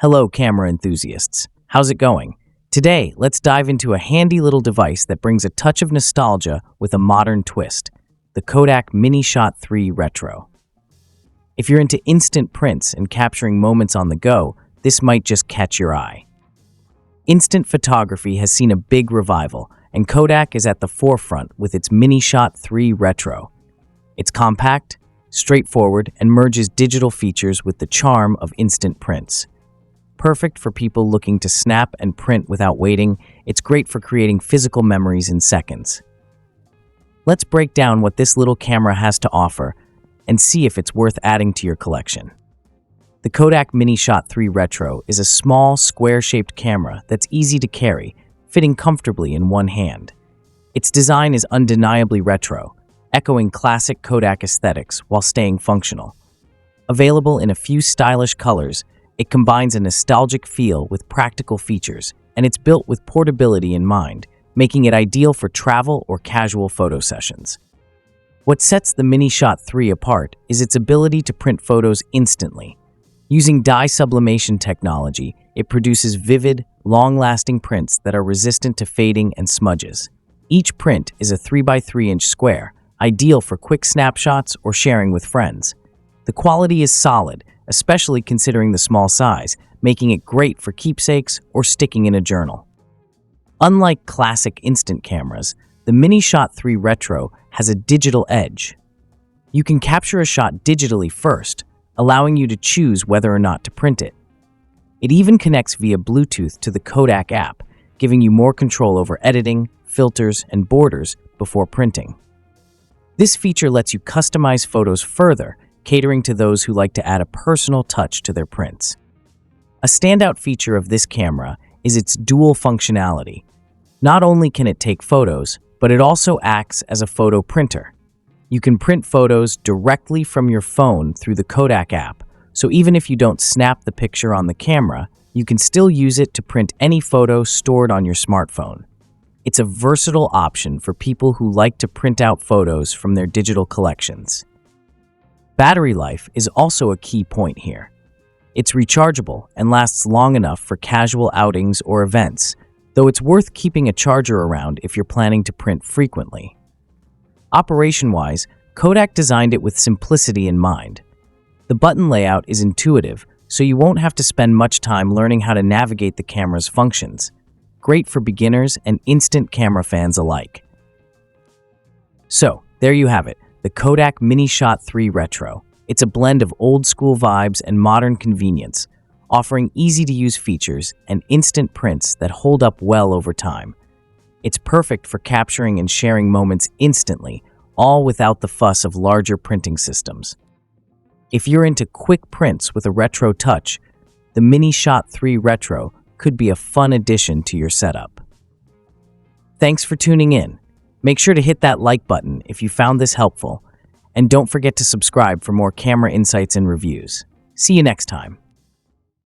Hello, camera enthusiasts. How's it going? Today, let's dive into a handy little device that brings a touch of nostalgia with a modern twist, the Kodak Mini Shot 3 Retro. If you're into instant prints and capturing moments on the go, this might just catch your eye. Instant photography has seen a big revival, and Kodak is at the forefront with its Mini Shot 3 Retro. It's compact, straightforward, and merges digital features with the charm of instant prints. Perfect for people looking to snap and print without waiting, it's great for creating physical memories in seconds. Let's break down what this little camera has to offer and see if it's worth adding to your collection. The Kodak Mini Shot 3 Retro is a small, square-shaped camera that's easy to carry, fitting comfortably in one hand. Its design is undeniably retro, echoing classic Kodak aesthetics while staying functional. Available in a few stylish colors, it combines a nostalgic feel with practical features, and it's built with portability in mind, making it ideal for travel or casual photo sessions. What sets the Mini Shot 3 apart is its ability to print photos instantly. Using dye sublimation technology, it produces vivid, long-lasting prints that are resistant to fading and smudges. Each print is a 3x3-inch square, ideal for quick snapshots or sharing with friends. The quality is solid, especially considering the small size, making it great for keepsakes or sticking in a journal. Unlike classic instant cameras, the Mini Shot 3 Retro has a digital edge. You can capture a shot digitally first, allowing you to choose whether or not to print it. It even connects via Bluetooth to the Kodak app, giving you more control over editing, filters, and borders before printing. This feature lets you customize photos further, catering to those who like to add a personal touch to their prints. A standout feature of this camera is its dual functionality. Not only can it take photos, but it also acts as a photo printer. You can print photos directly from your phone through the Kodak app, so even if you don't snap the picture on the camera, you can still use it to print any photo stored on your smartphone. It's a versatile option for people who like to print out photos from their digital collections. Battery life is also a key point here. It's rechargeable and lasts long enough for casual outings or events, though it's worth keeping a charger around if you're planning to print frequently. Operation-wise, Kodak designed it with simplicity in mind. The button layout is intuitive, so you won't have to spend much time learning how to navigate the camera's functions. Great for beginners and instant camera fans alike. So, there you have it. The Kodak Mini Shot 3 Retro. It's a blend of old-school vibes and modern convenience, offering easy-to-use features and instant prints that hold up well over time. It's perfect for capturing and sharing moments instantly, all without the fuss of larger printing systems. If you're into quick prints with a retro touch, the Mini Shot 3 Retro could be a fun addition to your setup. Thanks for tuning in. Make sure to hit that like button if you found this helpful, and don't forget to subscribe for more camera insights and reviews. See you next time.